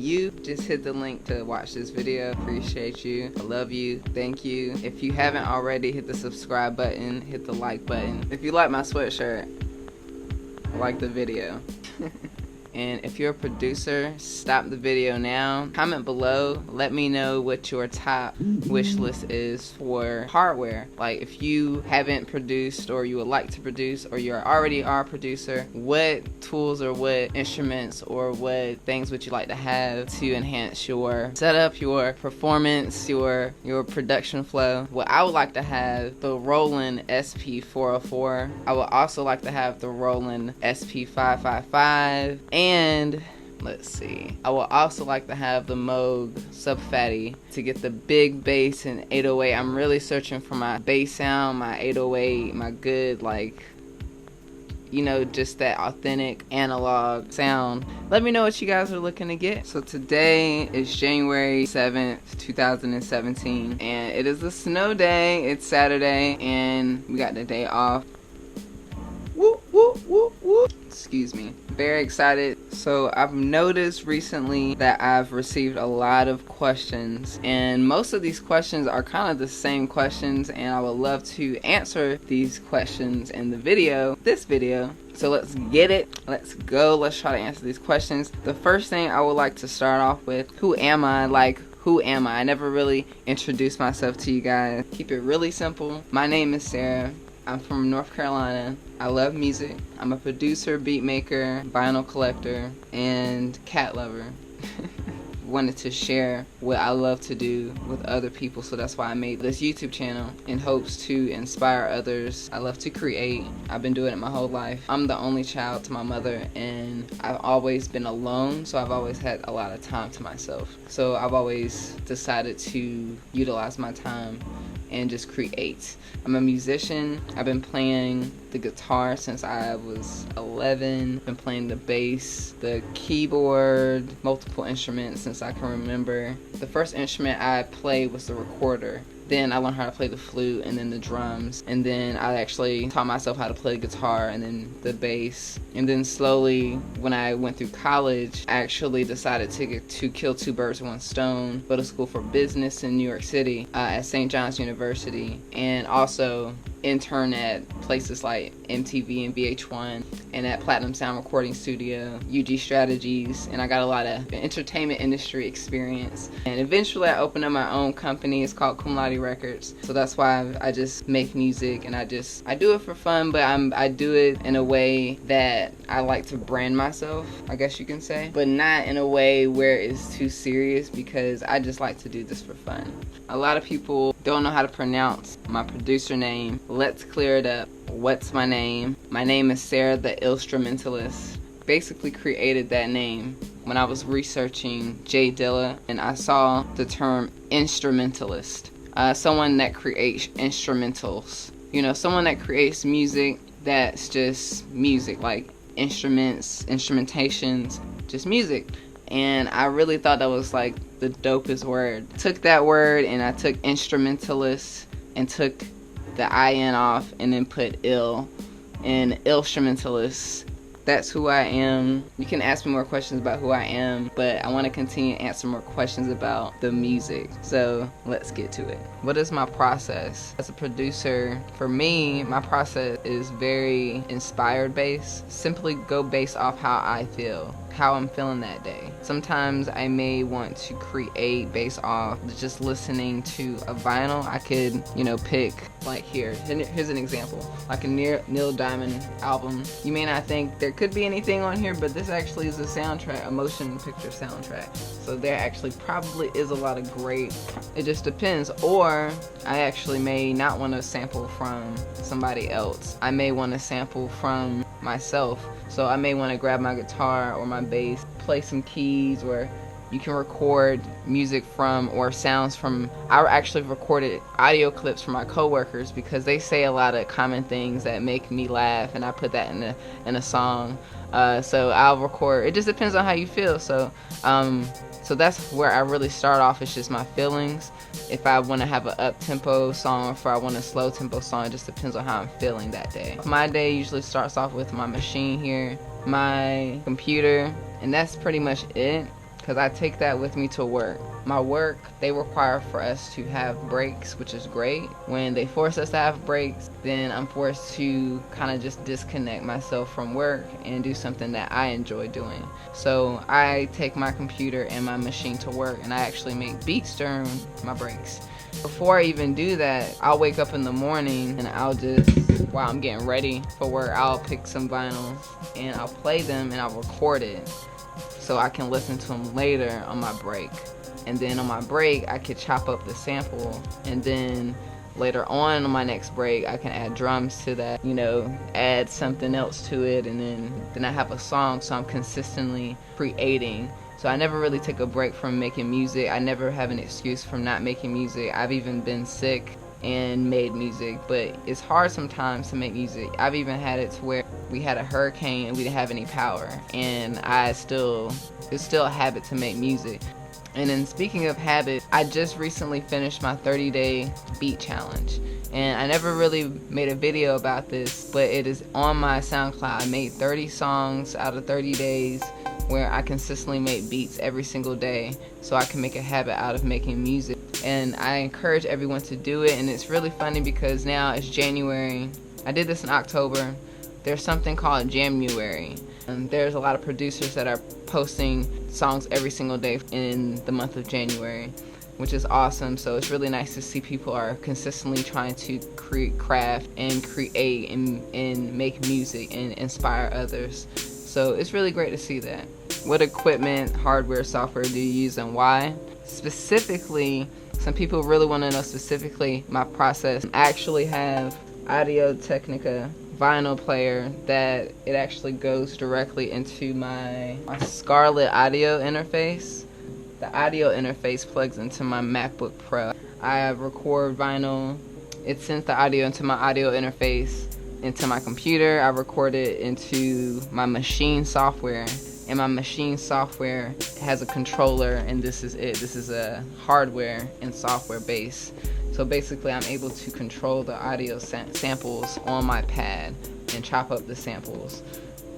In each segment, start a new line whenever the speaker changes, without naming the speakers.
you, just hit the link to watch this video. Appreciate you. I love you. Thank you. If you haven't already, hit the subscribe button, hit the like button. If you like my sweatshirt, like the video. And if you're a producer, stop the video now. Comment below. Let me know what your top wish list is for hardware. Like if you haven't produced or you would like to produce or you already are a producer, what tools or what instruments or what things would you like to have to enhance your setup, your performance, your production flow? Well, I would like to have the Roland SP404. I would also like to have the Roland SP555. And let's see, I would also like to have the Moog Sub Fatty to get the big bass and 808. I'm really searching for my bass sound, my 808, my good, like, you know, just that authentic analog sound. Let me know what you guys are looking to get. So today is January 7th, 2017, and it is a snow day. It's Saturday, and we got the day off. Woo, woo, woo, woo. Excuse me. Very excited. So I've noticed recently that I've received a lot of questions, and most of these questions are kind of the same questions, and I would love to answer these questions in this video. So let's get it. Let's go. Let's try to answer these questions. The first thing I would like to start off with, who am I? Like, who am I? I never really introduced myself to you guys. Keep it really simple. My name is Sarah. I'm from North Carolina. I love music. I'm a producer, beat maker, vinyl collector, and cat lover. Wanted to share what I love to do with other people, so that's why I made this YouTube channel in hopes to inspire others. I love to create. I've been doing it my whole life. I'm the only child to my mother, and I've always been alone, so I've always had a lot of time to myself. So I've always decided to utilize my time and just create. I'm a musician. I've been playing the guitar since I was 11. Been playing the bass, the keyboard, multiple instruments since I can remember. The first instrument I played was the recorder. Then I learned how to play the flute and then the drums. And then I actually taught myself how to play the guitar and then the bass. And then slowly, when I went through college, I actually decided to kill two birds with one stone. Go to school for business in New York City at St. John's University. And also intern at places like MTV and VH1 and at Platinum Sound Recording Studio, UG Strategies, and I got a lot of entertainment industry experience. And eventually I opened up my own company. It's called Cum Laude Records. So that's why I just make music, and I do it for fun, but I do it in a way that I like to brand myself, I guess you can say, but not in a way where it's too serious, because I just like to do this for fun. A lot of people don't know how to pronounce my producer name. Let's clear it up. What's my name? My name is Sarah the llstrumentalist. Basically created that name when I was researching Jay Dilla, and I saw the term instrumentalist. Someone that creates instrumentals. You know, someone that creates music that's just music, like instruments, instrumentations, just music. And I really thought that was like the dopest word. Took that word and I took instrumentalist and took the IN off and then put ill and llstrumentalist. That's who I am. You can ask me more questions about who I am, but I want to continue to answer more questions about the music. So let's get to it. What is my process? As a producer, for me, my process is very inspired based. Simply go based off how I feel, how I'm feeling that day. Sometimes I may want to create based off just listening to a vinyl. I could, you know, pick, like here's an example, like a Neil Diamond album. You may not think there could be anything on here, but this actually is a soundtrack, a motion picture soundtrack. So there actually probably is a lot of great, it just depends. Or I actually may not want to sample from somebody else. I may want to sample from myself. So I may want to grab my guitar or my bass, play some keys, or you can record music from or sounds from. I actually recorded audio clips from my coworkers because they say a lot of common things that make me laugh, and I put that in a song. So I'll record. It just depends on how you feel. So that's where I really start off. It's just my feelings. If I want to have an up-tempo song or if I want a slow-tempo song, it just depends on how I'm feeling that day. My day usually starts off with my machine here, my computer, and that's pretty much it. because I take that with me to work. My work, they require for us to have breaks, which is great. When they force us to have breaks, then I'm forced to kind of just disconnect myself from work and do something that I enjoy doing. So I take my computer and my machine to work, and I actually make beats during my breaks. Before I even do that, I'll wake up in the morning and I'll just, while I'm getting ready for work, I'll pick some vinyls and I'll play them and I'll record it so I can listen to them later on my break. And then on my break, I could chop up the sample, and then later on my next break, I can add drums to that, add something else to it, and then I have a song, so I'm consistently creating. So I never really take a break from making music. I never have an excuse from not making music. I've even been sick and made music, but it's hard sometimes to make music. I've even had it to where we had a hurricane and we didn't have any power, and it's still a habit to make music. And then speaking of habits, I just recently finished my 30-day beat challenge. And I never really made a video about this, but it is on my SoundCloud. I made 30 songs out of 30 days where I consistently make beats every single day so I can make a habit out of making music. And I encourage everyone to do it, and it's really funny because now it's January. I did this in October. There's something called January. And there's a lot of producers that are posting songs every single day in the month of January, which is awesome. So it's really nice to see people are consistently trying to craft and create and make music and inspire others. So it's really great to see that. What equipment, hardware, software do you use and why? Specifically, some people really want to know specifically my process. I actually have Audio-Technica vinyl player that it actually goes directly into my Scarlett audio interface. The audio interface plugs into my MacBook Pro. I record vinyl. It sends the audio into my audio interface into my computer. I record it into my machine software, and my machine software has a controller, and this is it. This is a hardware and software base. So basically I'm able to control the audio samples on my pad and chop up the samples.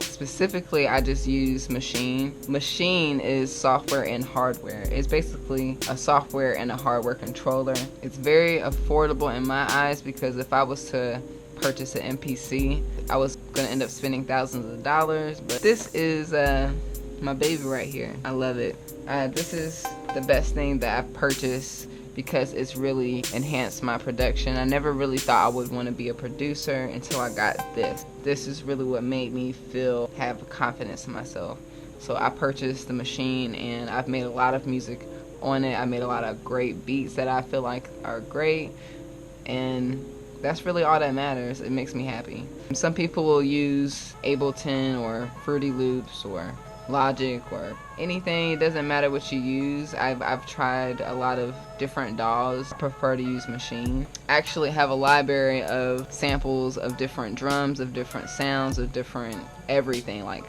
Specifically, I just use Machine. Machine is software and hardware. It's basically a software and a hardware controller. It's very affordable in my eyes because if I was to purchase an MPC, I was gonna end up spending thousands of dollars. But this is my baby right here. I love it. This is the best thing that I've purchased because it's really enhanced my production. I never really thought I would want to be a producer until I got this. This is really what made me have confidence in myself. So I purchased the machine and I've made a lot of music on it. I made a lot of great beats that I feel like are great, and that's really all that matters. It makes me happy. Some people will use Ableton or Fruity Loops or Logic or anything. It doesn't matter what you use. I've tried a lot of different DAWs. I prefer to use Machine. I actually have a library of samples of different drums, of different sounds, of different everything, like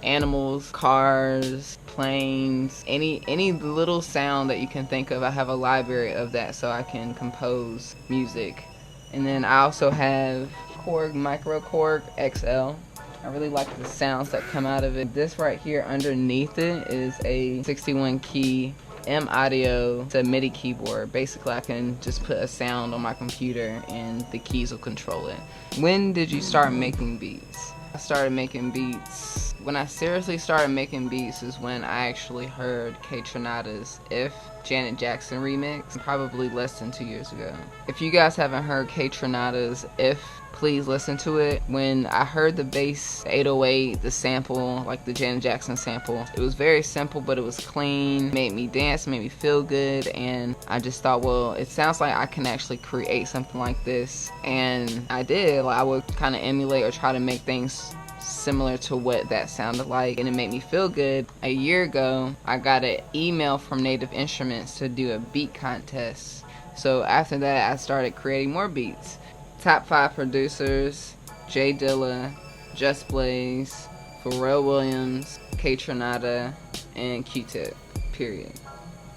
animals, cars, planes, any little sound that you can think of. I have a library of that so I can compose music. And then I also have Korg Micro Korg XL. I really like the sounds that come out of it. This right here underneath it is a 61 key M Audio. It's a MIDI keyboard. Basically, I can just put a sound on my computer and the keys will control it. When did you start making beats? I started making beats. When I seriously started making beats is when I actually heard Kaytranada's If Janet Jackson remix, probably less than 2 years ago. If you guys haven't heard Kaytranada's If, please listen to it. When I heard the bass 808, the sample, like the Janet Jackson sample, it was very simple, but it was clean, made me dance, made me feel good, and I just thought, well, it sounds like I can actually create something like this, and I did. Like, I would kind of emulate or try to make things similar to what that sounded like, and it made me feel good. A year ago, I got an email from Native Instruments to do a beat contest. So after that, I started creating more beats. Top 5 producers: Jay Dilla, Just Blaze, Pharrell Williams, Kaytranada, and Q-Tip, period.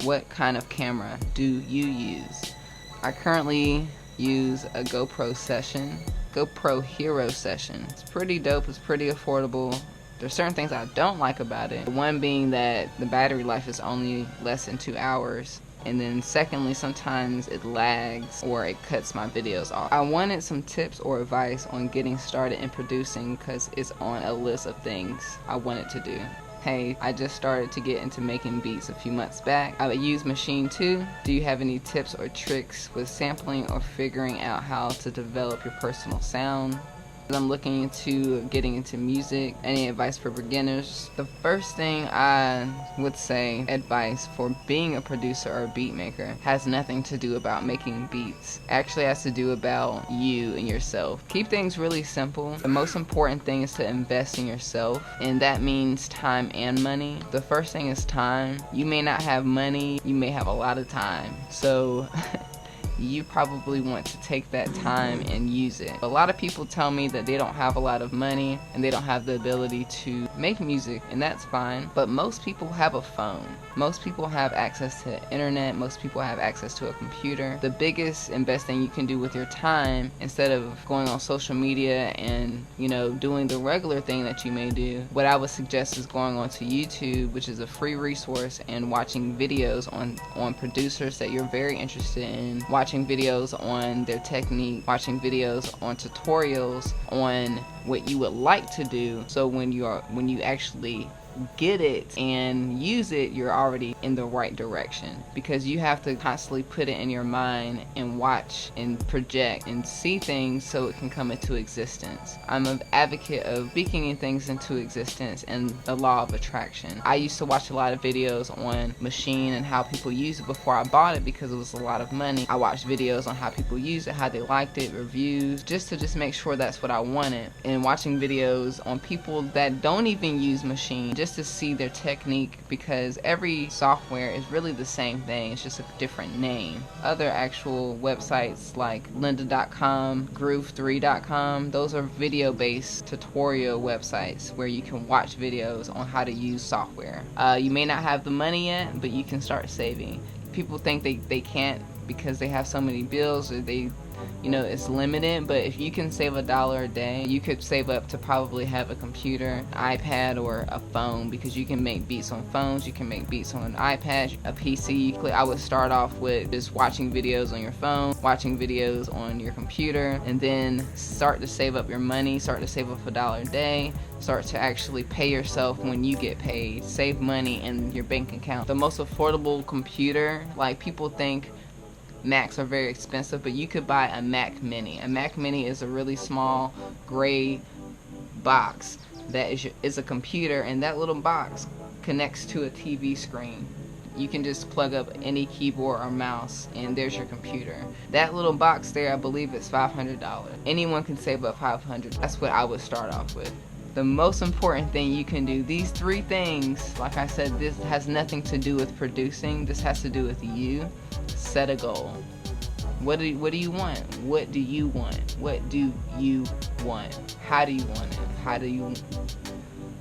What kind of camera do you use? I currently use a GoPro Hero Session. It's pretty dope, it's pretty affordable. There's certain things I don't like about it. One being that the battery life is only less than 2 hours. And then secondly, sometimes it lags or it cuts my videos off. I wanted some tips or advice on getting started in producing because it's on a list of things I wanted to do. Hey, I just started to get into making beats a few months back. I use Machine 2. Do you have any tips or tricks with sampling or figuring out how to develop your personal sound? I'm looking into getting into music. Any advice for beginners? The first thing I would say, advice for being a producer or a beat maker, has nothing to do about making beats. It actually has to do about you and yourself. Keep things really simple. The most important thing is to invest in yourself, and that means time and money. The first thing is time. You may not have money, you may have a lot of time. So you probably want to take that time and use it. A lot of people tell me that they don't have a lot of money and they don't have the ability to make music, and that's fine, but most people have a phone. Most people have access to the internet. Most people have access to a computer. The biggest and best thing you can do with your time, instead of going on social media and, doing the regular thing that you may do, what I would suggest is going on to YouTube, which is a free resource, and watching videos on producers that you're very interested in, watching videos on their technique, watching videos on tutorials on what you would like to do, so when you actually get it and use it, you're already in the right direction, because you have to constantly put it in your mind and watch and project and see things so it can come into existence. I'm an advocate of speaking things into existence and the law of attraction. I used to watch a lot of videos on Machine and how people use it before I bought it because it was a lot of money. I watched videos on how people use it, how they liked it, reviews, just to make sure that's what I wanted, and watching videos on people that don't even use Machine just to see their technique, because every software is really the same thing, it's just a different name. Other actual websites like lynda.com, groove3.com, those are video based tutorial websites where you can watch videos on how to use software. You may not have the money yet, but you can start saving. People think they can't because they have so many bills, or it's limited, but if you can save $1 a day, you could save up to probably have a computer, iPad, or a phone, because you can make beats on phones, you can make beats on an iPad, a PC. I would start off with just watching videos on your phone, watching videos on your computer, and then start to save up your money, start to save up $1 a day, start to actually pay yourself when you get paid, save money in your bank account. The most affordable computer, like people think Macs are very expensive, but you could buy a Mac Mini. A Mac Mini is a really small gray box that is a computer, and that little box connects to a TV screen. You can just plug up any keyboard or mouse and there's your computer. That little box there, I believe it's $500. Anyone can save up $500. That's what I would start off with. The most important thing you can do, these 3 things, like I said, this has nothing to do with producing. This has to do with you. Set a goal. What do you want? What do you want? What do you want? How do you want it? How do you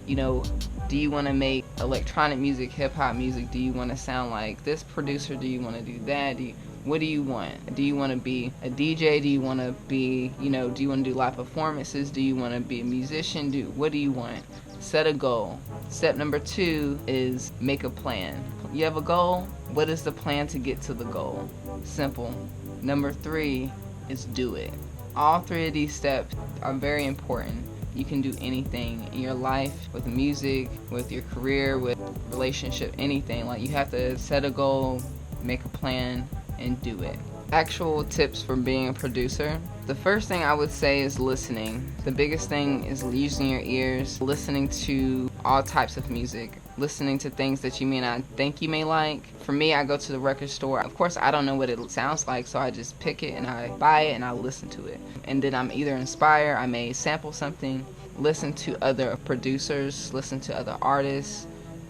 do you want to make electronic music, hip-hop music? Do you want to sound like this producer? Do you want to do that? What do you want? Do you want to be a DJ? Do you want to be, do you want to do live performances? Do you want to be a musician? What do you want? Set a goal. Step number 2 is make a plan. You have a goal? What is the plan to get to the goal? Simple. Number 3 is do it. All 3 of these steps are very important. You can do anything in your life, with music, with your career, with relationship, anything. Like, you have to set a goal, make a plan, and do it. Actual tips for being a producer. The first thing I would say is listening. The biggest thing is using your ears, listening to all types of music, listening to things that you may not think you may like. For me, I go to the record store. Of course, I don't know what it sounds like, so I just pick it and I buy it and I listen to it. And then I'm either inspired, I may sample something, listen to other producers, listen to other artists,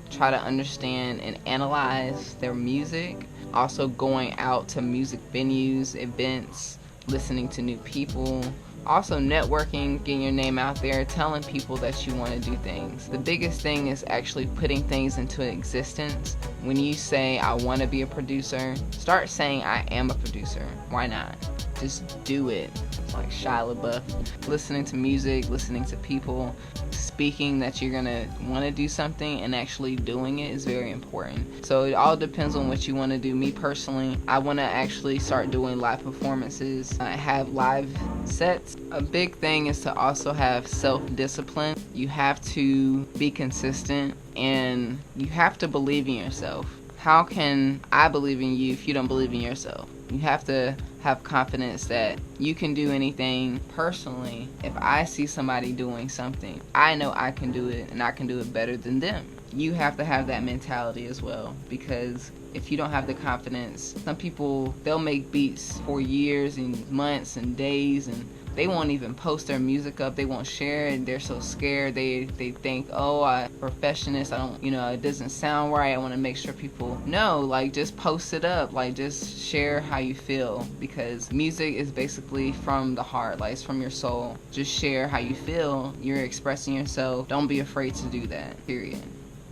try to understand and analyze their music. Also going out to music venues, events, listening to new people. Also networking, getting your name out there, telling people that you want to do things. The biggest thing is actually putting things into existence. When you say, I want to be a producer, start saying, I am a producer. Why not? just do it. It's like Shia LaBeouf. Listening to music, listening to people, speaking that you're gonna want to do something, and actually doing it is very important. So it all depends on what you want to do. Me personally, I want to actually start doing live performances. I have live sets. A big thing is to also have self-discipline. You have to be consistent, and you have to believe in yourself. How can I believe in you if you don't believe in yourself? You have to have confidence that you can do anything. Personally, if I see somebody doing something, I know I can do it, and I can do it better than them. You have to have that mentality as well, because if you don't have the confidence, some people, they'll make beats for years and months and days, and they won't even post their music up. They won't share it. They're so scared. They think, oh, I'm a perfectionist. I don't, it doesn't sound right. I want to make sure people know. Like, just post it up. Like, just share how you feel, because music is basically from the heart. Like, it's from your soul. Just share how you feel. You're expressing yourself. Don't be afraid to do that, period.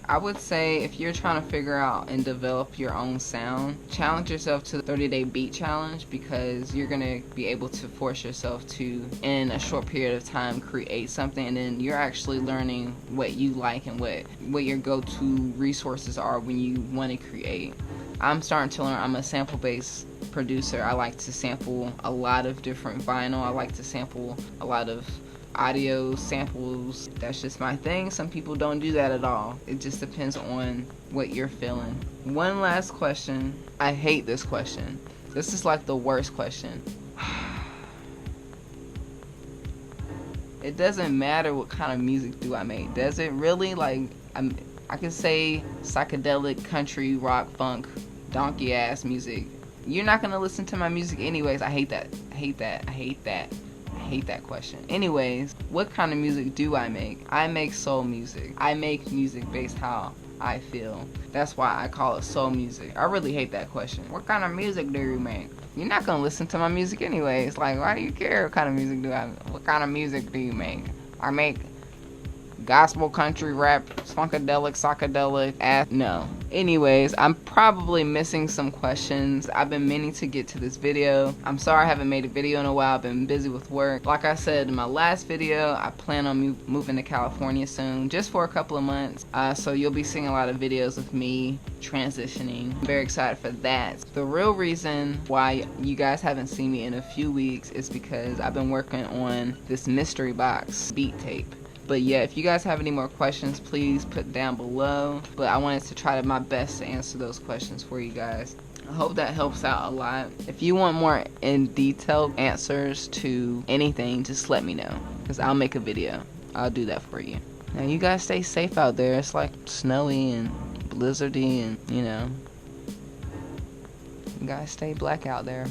I would say if you're trying to figure out and develop your own sound, challenge yourself to the 30-day beat challenge, because you're going to be able to force yourself to, in a short period of time, create something, and then you're actually learning what you like and what your go-to resources are when you want to create. I'm starting to learn. I'm a sample-based producer. I like to sample a lot of different vinyl. I like to sample a lot of audio samples. That's just my thing. Some people don't do that at all. It just depends on what you're feeling. One last question. I hate this question. This is like the worst question. It doesn't matter what kind of music do I make. Does it really? Like, I could say psychedelic, country, rock, funk, donkey ass music. You're not gonna listen to my music anyways. I hate that. I hate that question. Anyways, what kind of music do I make? I make soul music. I make music based how I feel. That's why I call it soul music. I really hate that question. What kind of music do you make? You're not gonna listen to my music anyways. Like, why do you care what kind of music do I make? What kind of music do you make? I make gospel, country, rap, funkadelic, psychedelic, no. Anyways, I'm probably missing some questions. I've been meaning to get to this video. I'm sorry I haven't made a video in a while. I've been busy with work. Like I said in my last video, I plan on moving to California soon, just for a couple of months. So you'll be seeing a lot of videos of me transitioning. I'm very excited for that. The real reason why you guys haven't seen me in a few weeks is because I've been working on this mystery box beat tape. But yeah, if you guys have any more questions, please put down below. But I wanted to try my best to answer those questions for you guys. I hope that helps out a lot. If you want more in-detailed answers to anything, just let me know, because I'll make a video. I'll do that for you. Now you guys stay safe out there. It's like snowy and blizzardy, and you guys stay black out there.